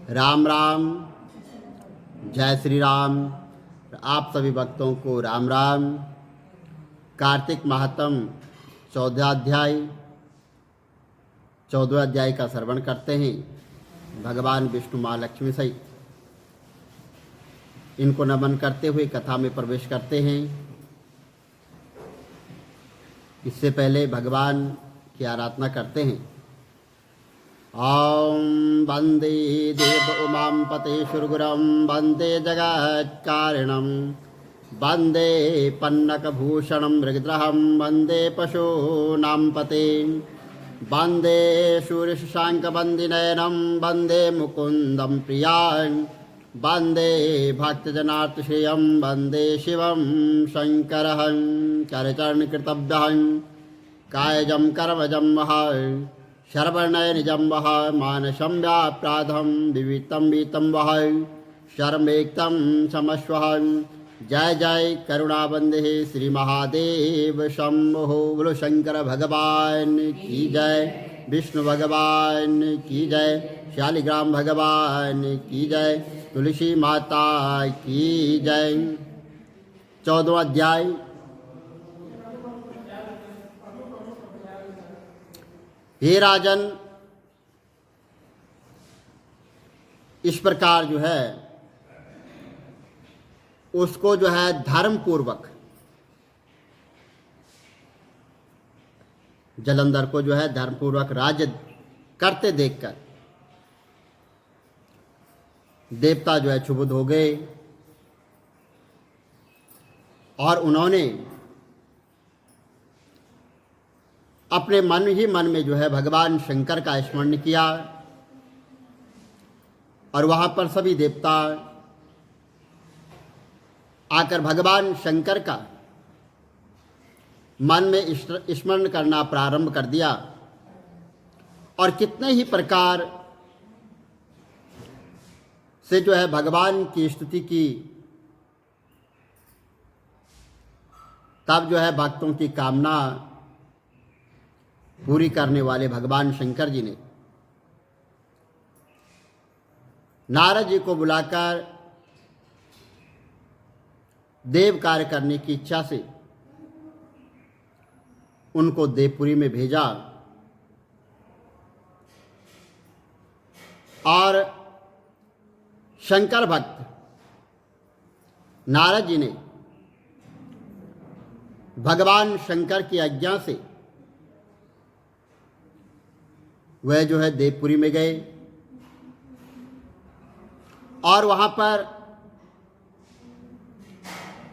राम राम। जय श्री राम। आप सभी भक्तों को राम राम। कार्तिक महात्म 14 अध्याय का श्रवण करते हैं। भगवान विष्णु माँ लक्ष्मी सहित इनको नमन करते हुए कथा में प्रवेश करते हैं। इससे पहले भगवान की आराधना करते हैं। ॐ वन्दे देव उमां पतेशुरगुरं वन्दे जगत्कारिणं वन्दे पन्नकभूषणं मृगद्रहं वन्दे पशूनां पते वन्दे शूरशशाङ्कवन्दिनयनं वन्दे मुकुन्दं प्रियान् वन्दे भक्तजनार्तिश्रियं वन्दे शिवं शङ्करं करचरणकृतभ्यं कायजं कर्मजं वः शर्वणयनिजं वः मानसं व्याप्राधं विवितं वीतं वः शर्मेक्तं समस्वः। जय जय करुणाबंदे श्री महादेव शंभो। बोलो शंकर भगवान की जय, विष्णु भगवान की जय, शालिग्राम भगवान की जय, तुलसी माता की जय। 14वां अध्याय। हे राजन, इस प्रकार जो है उसको जो है धर्म पूर्वक जलंधर को जो है धर्म पूर्वक राज्य करते देखकर देवता जो है क्षुब्ध हो गए और उन्होंने अपने मन ही मन में जो है भगवान शंकर का स्मरण किया। और वहाँ पर सभी देवता आकर भगवान शंकर का मन में स्मरण करना प्रारंभ कर दिया। और कितने ही प्रकार से जो है भगवान की स्तुति की। तब जो है भक्तों की कामना पूरी करने वाले भगवान शंकर जी ने नारद जी को बुलाकर देव कार्य करने की इच्छा से उनको देवपुरी में भेजा। और शंकर भक्त नारद जी ने भगवान शंकर की आज्ञा से वह जो है देवपुरी में गए और वहाँ पर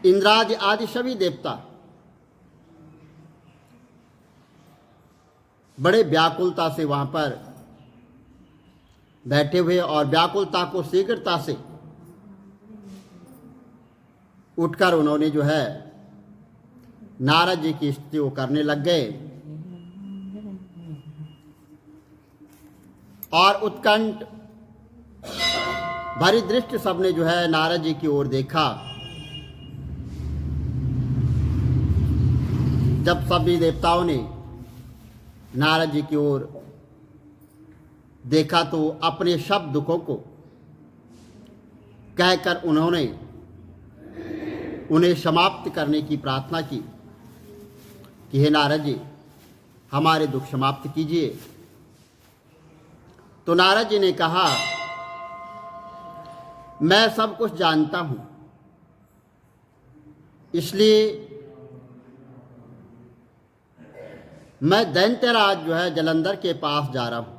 इंद्रादि आदि सभी देवता बड़े व्याकुलता से वहाँ पर बैठे हुए और व्याकुलता को शीघ्रता से उठकर उन्होंने जो है नारद जी की स्तुति वो करने लग गए। और उत्कंठ भरी दृष्टि सबने जो है नारद जी की ओर देखा। जब सभी देवताओं ने नारद जी की ओर देखा तो अपने सब दुखों को कहकर उन्होंने उन्हें समाप्त करने की प्रार्थना की कि हे नारद जी, हमारे दुख समाप्त कीजिए। तो नारद जी ने कहा, मैं सब कुछ जानता हूं, इसलिए मैं दैत्यराज जो है जलंधर के पास जा रहा हूं।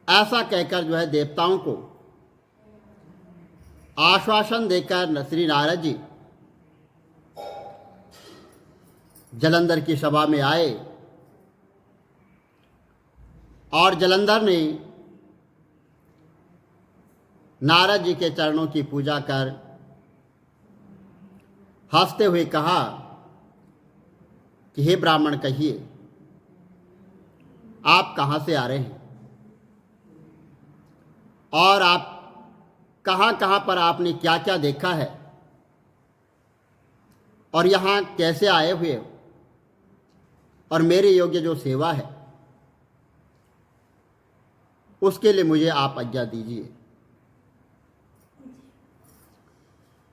ऐसा कहकर जो है देवताओं को आश्वासन देकर श्री नारद जी जलंधर की सभा में आए। और जलंधर ने नारद जी के चरणों की पूजा कर हंसते हुए कहा कि हे ब्राह्मण, कहिए आप कहाँ से आ रहे हैं और आप कहाँ पर आपने क्या क्या देखा है और यहाँ कैसे आए हुए हो और मेरे योग्य जो सेवा है उसके लिए मुझे आप आज्ञा दीजिए।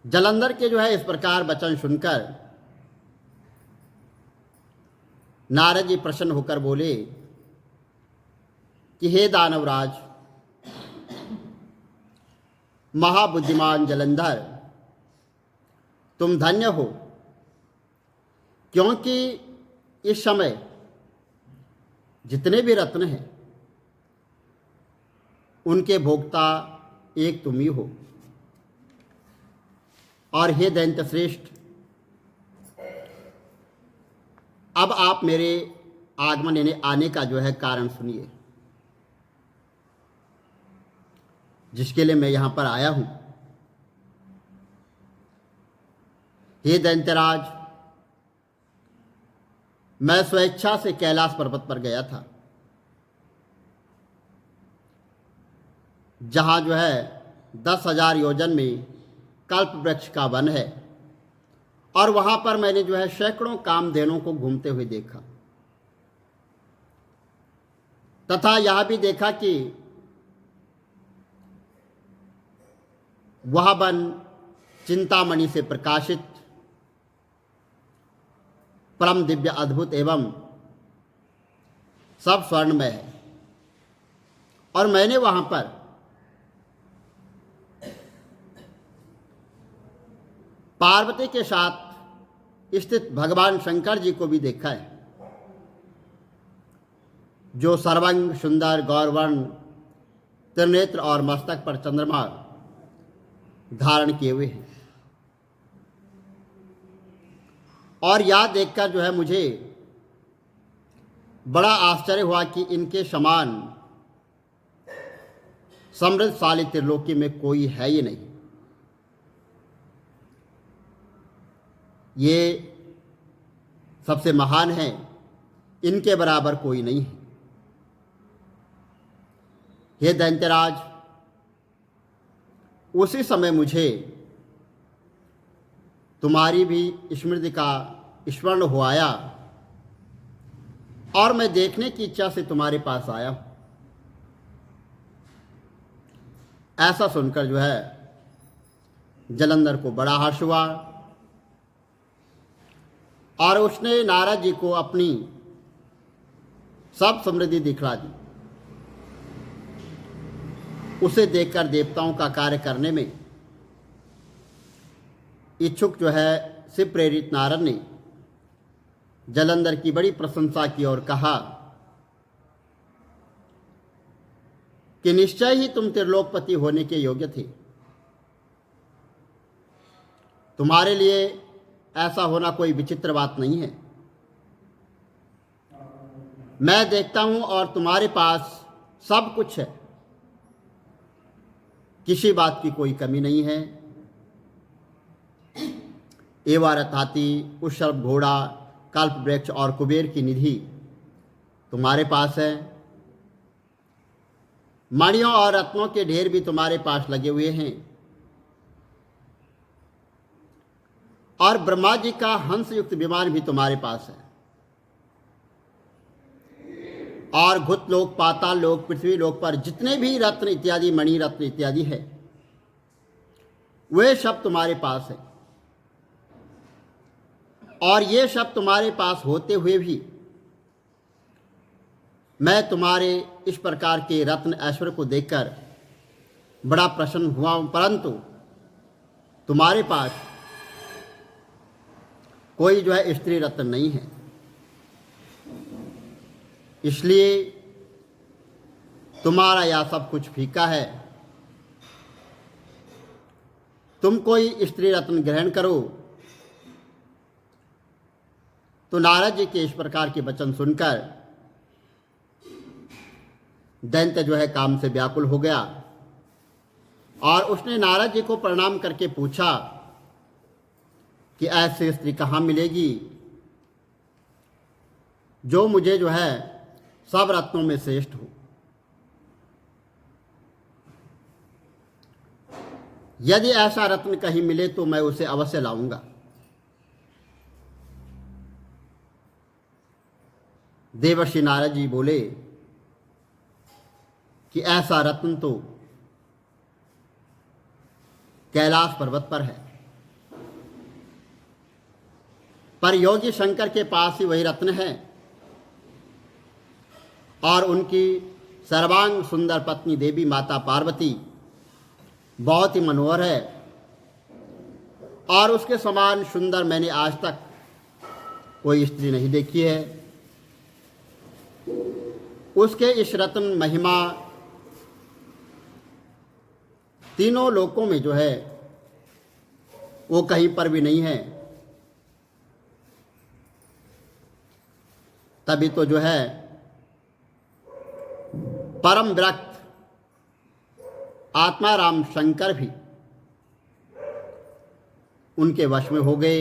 जलंधर के जो है इस प्रकार वचन सुनकर नारद जी प्रसन्न होकर बोले कि हे दानवराज, महाबुद्धिमान जलंधर, तुम धन्य हो, क्योंकि इस समय जितने भी रत्न हैं उनके भोक्ता एक तुम ही हो। और हे दैत्य श्रेष्ठ, अब आप मेरे आगमन यानी आने का जो है कारण सुनिए, जिसके लिए मैं यहां पर आया हूं। हे दैत्यराज, मैं स्वेच्छा से कैलाश पर्वत पर गया था, जहां जो है 10,000 योजन में कल्प वृक्ष का वन है, और वहां पर मैंने जो है सैकड़ों कामधेनुओं को घूमते हुए देखा, तथा यह भी देखा कि वह वन चिंतामणि से प्रकाशित परम दिव्य अद्भुत एवं सब स्वर्णमय है। और मैंने वहां पर पार्वती के साथ स्थित भगवान शंकर जी को भी देखा है, जो सर्वांग सुंदर गौरवर्ण त्रिनेत्र और मस्तक पर चंद्रमा धारण किए हुए हैं। और यह देखकर जो है मुझे बड़ा आश्चर्य हुआ कि इनके समान समृद्धशाली त्रिलोकी में कोई है ही नहीं। ये सबसे महान हैं, इनके बराबर कोई नहीं है। हे दैत्यराज, उसी समय मुझे तुम्हारी भी स्मृति का स्मरण हो आया, और मैं देखने की इच्छा से तुम्हारे पास आया हूं। ऐसा सुनकर जो है जलंधर को बड़ा हर्ष हुआ, और उसने नारद जी को अपनी सब समृद्धि दिखला दी। उसे देखकर देवताओं का कार्य करने में इच्छुक जो है शिव प्रेरित नारद ने जलंधर की बड़ी प्रशंसा की और कहा कि निश्चय ही तुम त्रिलोकपति होने के योग्य थे। तुम्हारे लिए ऐसा होना कोई विचित्र बात नहीं है। मैं देखता हूं और तुम्हारे पास सब कुछ है, किसी बात की कोई कमी नहीं है। एवारत हाथी, उशर्व घोड़ा, कल्प वृक्ष और कुबेर की निधि तुम्हारे पास है। मणियों और रत्नों के ढेर भी तुम्हारे पास लगे हुए हैं, और ब्रह्मा जी का हंस युक्त विमान भी तुम्हारे पास है। और घुत लोक, पाताल लोक, पृथ्वी लोक पर जितने भी रत्न इत्यादि, मणि रत्न इत्यादि है, वे सब तुम्हारे पास है। और ये सब तुम्हारे पास होते हुए भी मैं तुम्हारे इस प्रकार के रत्न ऐश्वर्य को देखकर बड़ा प्रसन्न हुआ हूं, परंतु तुम्हारे पास कोई जो है स्त्री रत्न नहीं है। इसलिए तुम्हारा यह सब कुछ फीका है। तुम कोई स्त्री रत्न ग्रहण करो। तो नारद जी के इस प्रकार के वचन सुनकर दैत्य जो है काम से व्याकुल हो गया, और उसने नारद जी को प्रणाम करके पूछा कि ऐसी स्त्री कहाँ मिलेगी जो मुझे जो है सब रत्नों में श्रेष्ठ हो। यदि ऐसा रत्न कहीं मिले तो मैं उसे अवश्य लाऊंगा। देवर्षि नारद जी बोले कि ऐसा रत्न तो कैलाश पर्वत पर है, पर योगी शंकर के पास ही वही रत्न है और उनकी सर्वांग सुंदर पत्नी देवी माता पार्वती बहुत ही मनोहर है और उसके समान सुंदर मैंने आज तक कोई स्त्री नहीं देखी है। उसके इस रत्न महिमा तीनों लोकों में जो है वो कहीं पर भी नहीं है। तभी तो जो है परम विरक्त आत्माराम शंकर भी उनके वश में हो गए।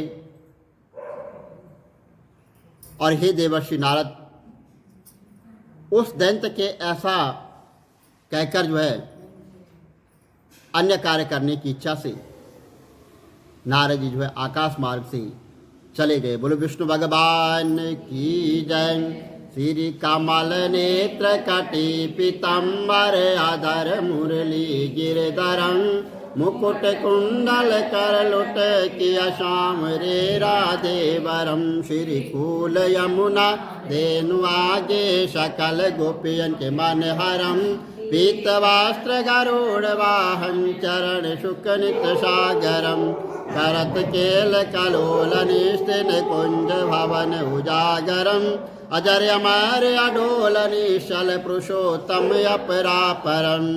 और हे देवर्षि नारद, उस दैत्य के ऐसा कहकर जो है अन्य कार्य करने की इच्छा से नारद जी जो है आकाश मार्ग से चले गए। बोलो विष्णु भगवान की जय। श्री कमल नेत्र कटी पीताम्बर आधर मुरली गिरधरं मुकुट कुंडल कर लुट किया श्याम रे राधे वरम। श्री कूल यमुना देनु आगे सकल गोपियन के मन हरम। पीत वस्त्र गरुड़ वाहन चरण शुक नित सागरम। करत केल कलोल निस्तिन कुंज भवन उजागरम। अजर अमर अडोल निश्चल पुरुषोत्तम अपरापरम।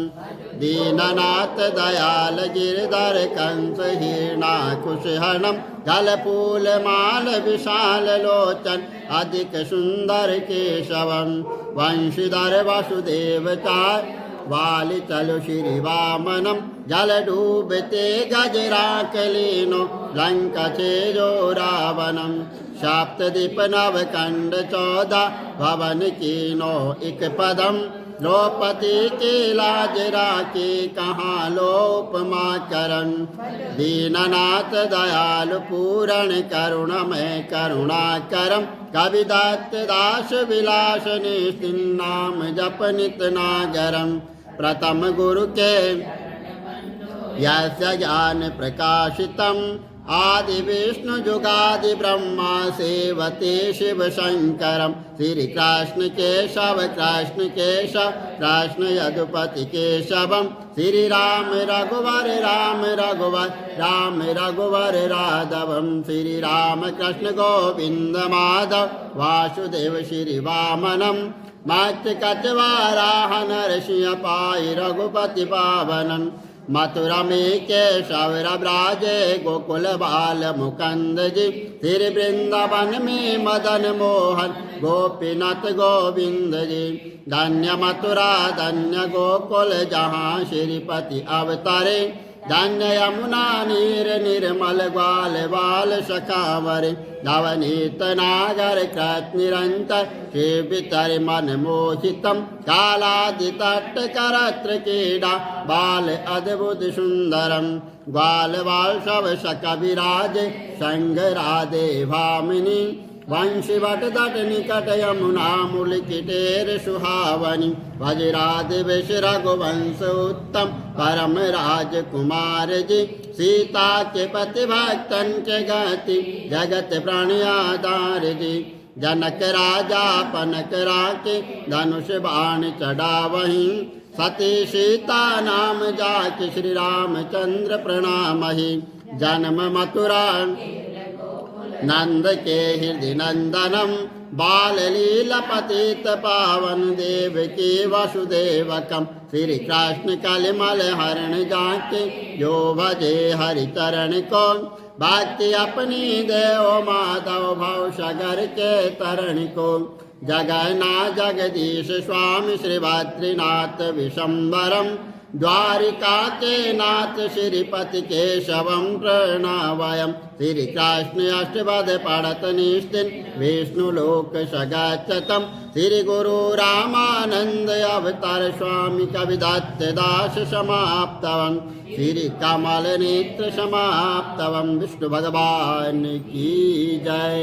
दीननाथ दयाल गिरधर कंस हिरणाकुशहरणम। गलपूल माल विशाल लोचन अधिक सुंदर केशवम। वंशीधर वसुदेव चार वाली चलो श्री वामनम। जल डूबते गजराक लीनो लंका छेजो रावणम। सप्तदीप नवकंड 14 भवन कीनो एक पदम। द्रौपदी के लाज राखे कहाँ लोपमा करन। दीननाथ दयालु पूरण करुणमय करुणा करम। कविदत्त दास विलास निस्तिन नाम जप नित नागरम। प्रथम गुरु के यस्य ज्ञान प्रकाशितम। आदि विष्णु जुगादि ब्रह्मा सेवते शिव शंकरम। श्री कृष्ण केशव कृष्ण केशव कृष्ण यदुपति केशवम। श्री राम रघुवर राम रघुवर राम रघुवर राघवम। श्री राम कृष्ण गोविंद माधव वासुदेव श्री वामनम। मत्स्य कचवाराह नरसिंह पाई रघुपति पावनम। मथुरा में केशव ब्राजे गोकुल बाल मुकंद जी। श्री वृंदावन में मदन मोहन गोपीनाथ गोविंद जी। धन्य मथुरा धन्य गोकुल जहाँ श्रीपति अवतारे। धन्य यमुना नीर निर्मल ग्वाल बाल सखावर। नवनीत नागर कृत निरंतर सेवितर मन मोहितम। कालादि तट करत्र क्रीडा बाल अद्भुत सुंदरम। ग्वाल बाल सब सकविराज संग राधे भामिनी। वंशी वट तट निकट यमुना मूल किटेर सुहावनी। वज्राधि विष रघुवंश उत्तम परम राजकुमार जी। सीता के पति भक्तन के गति जगत प्रणयाधार जी। जनक राजा पनक राके धनुष बाण चढ़ावहीं। सती सीता नाम जाके श्री रामचंद्र प्रणामहि। जन्म मथुरा नंद के हृदय नंदनम। बाल लीला पतित पावन देव की वसुदेवकम। श्री कृष्ण कलिमल हरण जाके जो भजे हरि चरण को। भक्ति अपनी देव माधव भव सागर के तरण को। जगन्नाथ जगदीश स्वामी श्री बद्रीनाथ विशंबरम। द्वारिका के नाथ श्रीपति केशवम प्रणावयम। श्री कृष्ण अष्टपद पढ़त निस्तिन विष्णु लोक सगच्छतम। श्री गुरु रामानंद अवतार स्वामी कविदत्त दास समाप्तवम। श्री कमल नेत्र समाप्तवम। विष्णु भगवान की जय।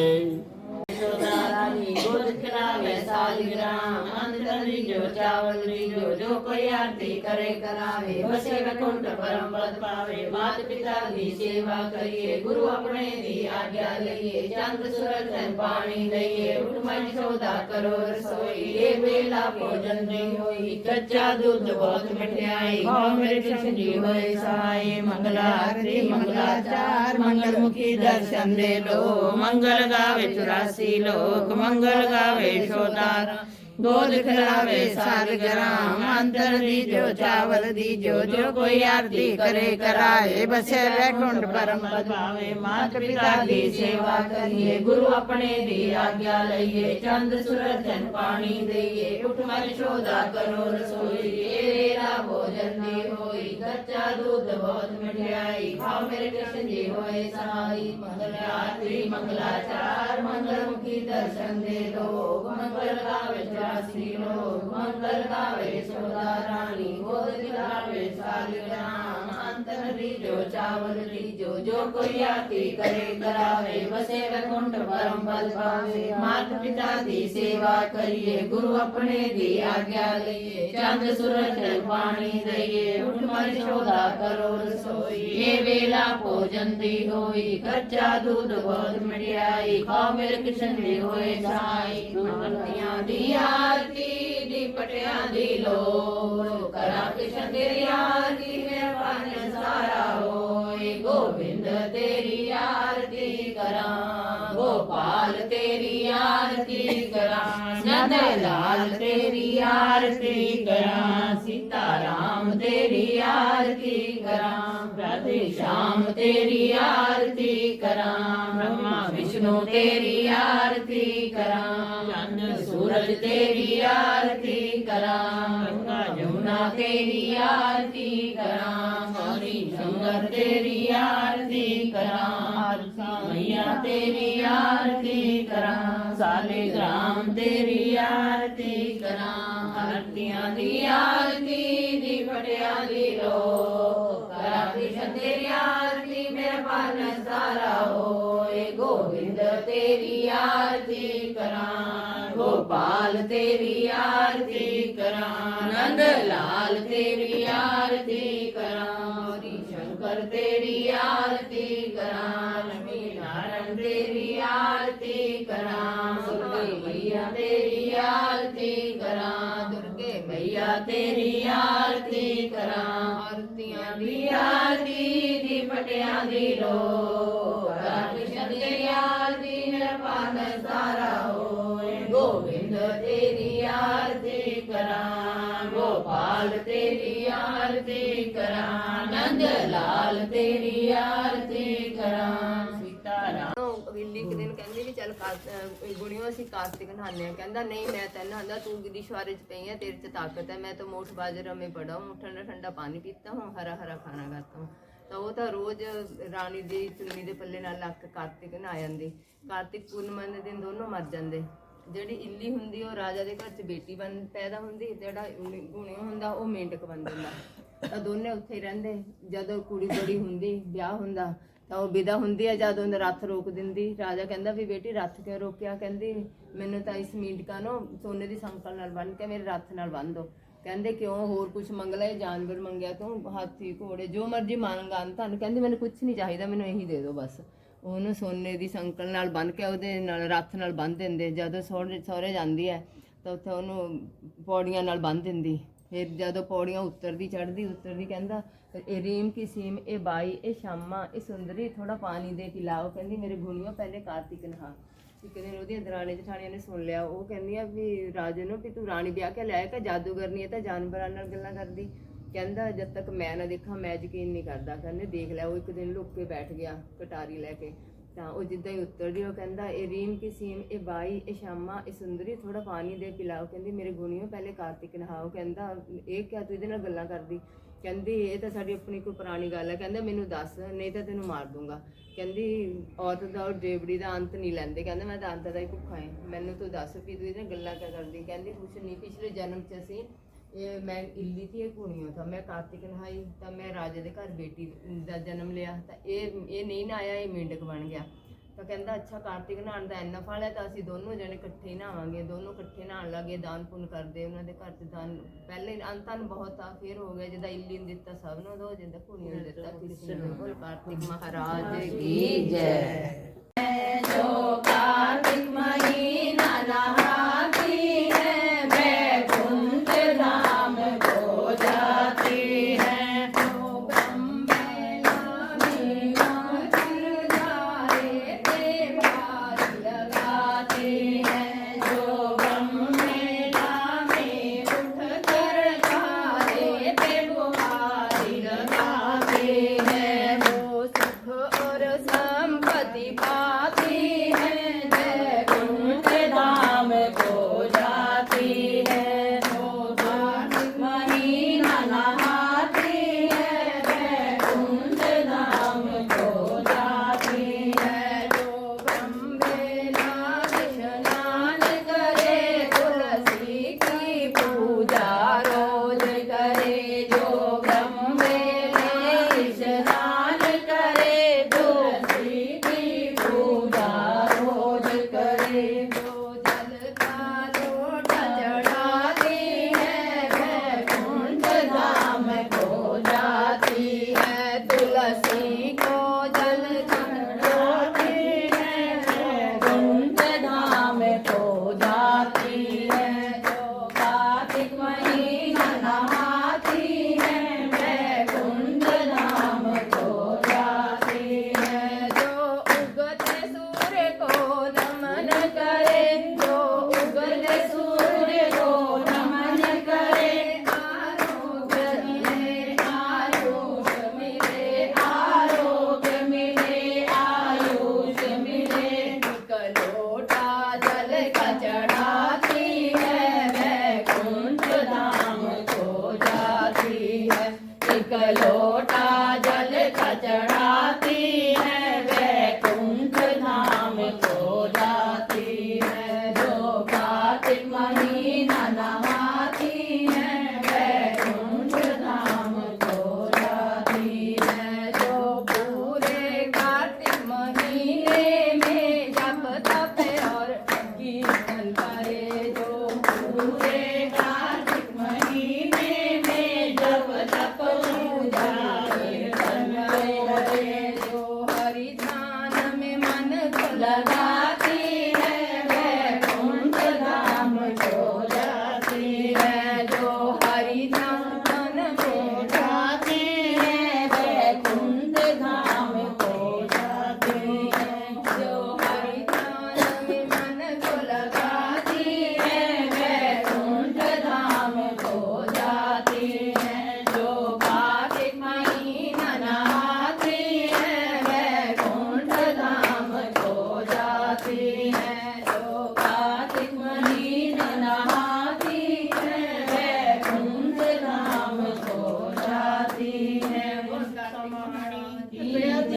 दीजो चावल दीजो जो कोई आरती करे करावे बसे वैकुंठ परम पद पावे मात पिता दी सेवा करिए गुरु अपने दी आज्ञा लइए चंद्र सूरज धन पानी दइए उठ मन सौदा करो रसोई ये बेला भोजन नहीं होई कच्चा दूध बहुत मिठाई खाओ मेरे कृष्ण जी होए सहाय मंगला आरती मंगलाचार मंगल मुखी दर्शन दे लो मंगल गावे 84 लोक मंगल गावे शोदार गोद खिलावे सालग्राम अंतर दीजो चावल दीजो जो कोई आरती करे कराए बसे वैकुंठ परम पद पावे मात पिता की सेवा करिए गुरु अपने दी आज्ञा लइए चंद सूरज धन पानी दइए उठ मन शोधा करो रसोई ये मेरा भोजन दी होई कच्चा दूध बहुत मिठाई खाओ मेरे कृष्ण जी होए सहाय मंगल आरती मंगलाचार मंगल मुखी दर्शन दे दो मंगल गावे 84 लोग मंगल गावे यशोदा रानी गोद खिलावे सालग्राम अंतर दीजो चावल दीजो जो कोई आरती करे करावे बसे वैकुंठ परम पद पावे मात पिता दी सेवा करिए गुरु अपने दी आज्ञा लइए चंद सूरज जल पानी दइए उठ मन शोधा करो रसोई ये वेला भोजन दी होई कच्चा दूध बहुत मिठाई खाओ मेरे कृष्ण जी होए सहाय आरतियां दी आरती दी पटियां दी लोड़ करा कृष्ण तेरी आरती मेरा पान सारा होए गोविंद तेरी आरती करा गोपाल तेरी आरती करा नंद लाल तेरी आरती करा सीताराम तेरी आरती करा राधे श्याम तेरी आरती करा ब्रह्मा विष्णु तेरी आरती करा चंद्र सूरज तेरी आरती करा गंगा यमुना तेरी आरती करा गौरी शंकर तेरी आरती करा मैया तेरी आरती करा सालिग्राम तेरी आरती करा आरतियां दी आरती दी फटिया दी लो करा कृष्ण तेरी आरती मेरा पान सारा होए गोविंद तेरी आरती करा गोपाल तेरी आरती करा नंद लाल तेरी आरती करा हरि शंकर तेरी आरती करा लक्ष्मी नारायण तेरी आरती करा दुर्गे मैया तेरी आरती करा दुर्गे मैया तेरी आरती करा आरतियां दी आरती दी फटियां दी लो करा कृष्ण तेरी आरती मेरा पान सारा होए गोविंद तेरी आरती करा गोपाल तेरी आरती करा नंद लाल तेरी आरती करा सीताराम ਬਿੱਲੀ ਇੱਕ ਦਿਨ ਕਹਿੰਦੀ ਵੀ ਚੱਲ ਗੁਣੀਓ ਅਸੀਂ ਕਾਰਤਿਕ ਨਹਾਉਂਦੇ ਆ ਕਹਿੰਦਾ ਨਹੀਂ ਮੈਂ ਤਾਂ ਨਹਾਉਂਦਾ ਤੂੰ गिरीश्वरी ਚ पई है तेरे च ताकत है मैं तो मोठ बाजरा में पड़ा हूँ ठंडा ठंडा पानी पीता हूँ हरा हरा खाना खाता हूँ ਤਾਂ ਉਹ ਤਾਂ ਰੋਜ਼ ਰਾਣੀ ਦੀ ਚੁੰਨੀ ਦੇ ਪੱਲੇ ਨਾਲ ਲੱਗ ਕੇ ਕਾਰਤਿਕ ਨਹਾ ਜਾਂਦੀ ਕਾਰਤਿਕ ਪੂਰਨਿਮਾ ਦੇ ਦਿਨ ਦੋਨੋਂ ਮਰ ਜਾਂਦੇ ਜਿਹੜੀ ਇੱਲੀ ਹੁੰਦੀ ਉਹ ਰਾਜਾ ਦੇ ਘਰ 'ਚ ਬੇਟੀ ਪੈਦਾ ਹੁੰਦੀ ਜਿਹੜਾ ਗੁਣੀਓ ਹੁੰਦਾ ਉਹ ਮੇਂਢਕ ਬਣ ਜਾਂਦਾ ਤਾਂ ਦੋਨੇ ਉੱਥੇ ਹੀ ਰਹਿੰਦੇ ਜਦੋਂ ਕੁੜੀ ਬੜੀ ਹੁੰਦੀ ਵਿਆਹ ਹੁੰਦਾ ਤਾਂ ਉਹ ਵਿਦਾ ਹੁੰਦੀ ਹੈ ਜਦ ਉਹਨੇ ਰੱਥ ਰੋਕ ਦਿੰਦੀ ਰਾਜਾ ਕਹਿੰਦਾ ਵੀ ਬੇਟੀ ਰੱਥ ਕਿਉਂ ਰੋਕਿਆ ਕਹਿੰਦੀ ਮੈਨੂੰ ਤਾਂ ਇਸ ਮੇਂਢਕਾਂ ਨੂੰ ਸੋਨੇ ਦੀ ਸੰਕਲ ਨਾਲ ਬੰਨ੍ਹ ਕੇ ਮੇਰੇ ਰੱਥ ਨਾਲ ਬੰਨ੍ਹ ਦਿਓ ਕਹਿੰਦੇ ਕਿਉਂ ਹੋਰ ਕੁਝ ਮੰਗ ਲੈ ਜਾਨਵਰ ਮੰਗਿਆ ਤੂੰ ਹਾਥੀ ਘੋੜੇ ਜੋ ਮਰਜ਼ੀ ਮੰਗਾਂ ਤੁਹਾਨੂੰ ਕਹਿੰਦੀ ਮੈਨੂੰ ਕੁਝ ਨਹੀਂ ਚਾਹੀਦਾ ਮੈਨੂੰ ਇਹੀ ਦੇ ਦਿਓ ਬਸ ਉਹਨੂੰ ਸੋਨੇ ਦੀ ਸੰਕਲ ਨਾਲ ਬੰਨ੍ਹ ਕੇ ਉਹਦੇ ਨਾਲ ਰੱਥ ਨਾਲ ਬੰਨ੍ਹ ਦਿੰਦੇ ਜਦੋਂ ਸਹੁਰੇ ਜਾਂਦੀ ਹੈ ਤਾਂ ਉੱਥੇ ਉਹਨੂੰ ਪੌੜੀਆਂ ਨਾਲ ਬੰਨ੍ਹ ਦਿੰਦੀ ਫਿਰ ਜਦੋਂ ਪੌੜੀਆਂ ਉਤਰਦੀ ਕਹਿੰਦਾ ਇਹ ਰੀਮ ਕੀ ਸੀਮ ਇਹ ਬਾਈ ਇਹ ਸ਼ਾਮਾ ਇਹ ਸੁੰਦਰੀ ਥੋੜਾ ਪਾਣੀ ਦੇ ਪਿਲਾਓ ਕਹਿੰਦੀ ਮੇਰੇ ਗੁਣੀਓ ਪਹਿਲੇ ਕਾਰਤਿਕ ਨਹਾ ਇੱਕ ਦਿਨ ਉਹਦੀਆਂ ਦਰਾਣੀ ਜਠਾਣੀਆਂ ਨੇ ਸੁਣ ਲਿਆ ਉਹ ਕਹਿੰਦੀਆਂ ਵੀ ਰਾਜੇ ਨੂੰ ਵੀ ਤੂੰ ਰਾਣੀ ਵਿਆਹ ਕੇ ਲਿਆਇਆ ਕਿ ਜਾਦੂਗਰਨੀ ਹੈ ਤਾਂ ਜਾਨਵਰਾਂ ਨਾਲ ਗੱਲਾਂ ਕਰਦੀ ਕਹਿੰਦਾ ਜਦ ਤੱਕ ਮੈਂ ਨਾ ਦੇਖਾਂ ਮੈਂ ਯਕੀਨ ਨਹੀਂ ਕਰਦਾ ਕਹਿੰਦੇ ਦੇਖ ਲਿਆ ਉਹ ਇੱਕ ਦਿਨ ਲੁੱਕ ਕੇ ਬੈਠ ਗਿਆ ਕਟਾਰੀ ਲੈ ਕੇ ਤਾਂ ਉਹ ਜਿੱਦਾਂ ਹੀ ਉਤਰਦੀ ਉਹ ਕਹਿੰਦਾ ਇਹ ਰੀਮ ਕੀ ਸੀਮ ਇਹ ਬਾਈ ਇਹ ਸ਼ਾਮਾ ਇਹ ਸੁੰਦਰੀ ਥੋੜਾ ਪਾਣੀ ਦੇ ਪਿਲਾਓ ਕਹਿੰਦੀ ਮੇਰੇ ਗੁਣੀਓ ਪਹਿਲੇ ਕਾਰਤਿਕ ਨਹਾਓ ਕਹਿੰਦਾ ਇਹ ਕਿਆ ਤੂੰ ਇਹਦੇ ਨਾਲ ਗੱਲਾਂ ਕਰਦੀ ਕਹਿੰਦੀ ਇਹ ਤਾਂ ਸਾਡੀ ਆਪਣੀ ਕੋਈ ਪੁਰਾਣੀ ਗੱਲ ਹੈ ਕਹਿੰਦਾ ਮੈਨੂੰ ਦੱਸ ਨਹੀਂ ਤਾਂ ਤੈਨੂੰ ਮਾਰ ਦੂੰਗਾ ਕਹਿੰਦੀ ਔਰਤ ਦਾ ਔਰ ਡੇਵੜੀ ਦਾ ਅੰਤ ਨਹੀਂ ਲੈਂਦੇ ਕਹਿੰਦਾ ਮੈਂ ਤਾਂ ਅੰਤ ਦਾ ਹੀ ਭੁੱਖਾ ਹੈ ਮੈਨੂੰ ਤੂੰ ਦੱਸ ਵੀ ਤੂੰ ਇਹਦੇ ਨਾਲ ਗੱਲਾਂ ਕਿਆ ਕਰਦੀ ਕਹਿੰਦੀ ਕੁਛ ਨਹੀਂ ਪਿਛਲੇ ਜਨਮ 'ਚ ਅਸੀਂ मैं इल्ली थी एक कुड़ियों था मैं कार्तिक नहाई तो मैं राजे के घर बेटी का जन्म लिया तो ये नहीं ना आया ये मेंढक बन गया ਤਾਂ ਕਹਿੰਦਾ ਅੱਛਾ ਕਾਰਤਿਕ ਨਹਾਉਣ ਦਾ ਇੰਨਾ ਫਲ ਹੈ ਤਾਂ ਅਸੀਂ ਦੋਨੋਂ ਜਣੇ ਇਕੱਠੇ ਹੀ ਨਹਾਵਾਂਗੇ। ਦੋਨੋਂ ਇਕੱਠੇ ਨਹਾਉਣ ਲੱਗੇ, ਦਾਨ ਪੁੰਨ ਕਰਦੇ। ਉਹਨਾਂ ਦੇ ਘਰ 'ਚ ਦਾਨ ਪਹਿਲੇ ਅੰਤਨ ਬਹੁਤ ਆ, ਫਿਰ ਹੋ ਗਿਆ ਜਿੱਦਾਂ ਇੱਲੀ ਨੂੰ ਦਿੱਤਾ ਸਭ ਨੂੰ ਦੋ, ਜਿੱਦਾਂ ਕੁੜੀਆਂ ਨੂੰ ਦਿੱਤਾ ਕਿਸੇ ਨੂੰ। ਬੋਲ ਕਾਰਤਿਕ ਮਹਾਰਾਜ ਕੀ ਜੈ। जो कार्तिक महीना नहाती है वैकुंठ धाम को जाती है। जो ब्रह्मेला में माथुर जाए ते बारी लगाती है। जो ब्रह्मेला में उठ कर जाए ते बुहारी लगाती है। वो सुख और संपत्ति पाती है वैकुंठ धाम को जाती है। जो कार्तिक महीना नहाती है वैकुंठ धाम को जाती है। जो ब्रह्मेला स्नान करे तुलसी की पूजा रोज करे। जो ब्रह्मेला स्नान करे तुलसी की पूजा रोज करे। जो जल का लोटा चढ़ाती है वैकुंठ धाम को जाती है। तुलसी को जल चढ़ाती है वैकुंठ धाम को जाती है। जो कार्तिक महीना नहाती है वैकुंठ धाम को जाती है। जो उगते सूर्य को नमन करे। जो उगते सूर्य को नमन करे। आरोग्य मिले आयुष मिले, आरोग्य मिले, आयुष मिले। एक लोटा जल का चढ़ाती है वैकुंठ धाम को जाती है। एक लोटा जल का चढ़ाती है वैकुंठ धाम को जाती है। जो कार्तिक महीना नहाती है वैकुंठ धाम को जाती है। जो पूरे कार्तिक महीने में जप तप और कीर्तन करे। जो पूरे कार्तिक महीने में जब तप पूजा कीर्तन करे। जो हरि ध्यान में मन को लगाती है वैकुंठ धाम को जाती है। जो हरि ध्यान को जाती है वैकुंठ धाम को जाती है। जो हरि ध्यान में मन को लगाती है वैकुंठ धाम को जाती है। जो कार्तिक महीना नहाती है वैकुंठ धाम को जाती है। जो कार्तिक महीना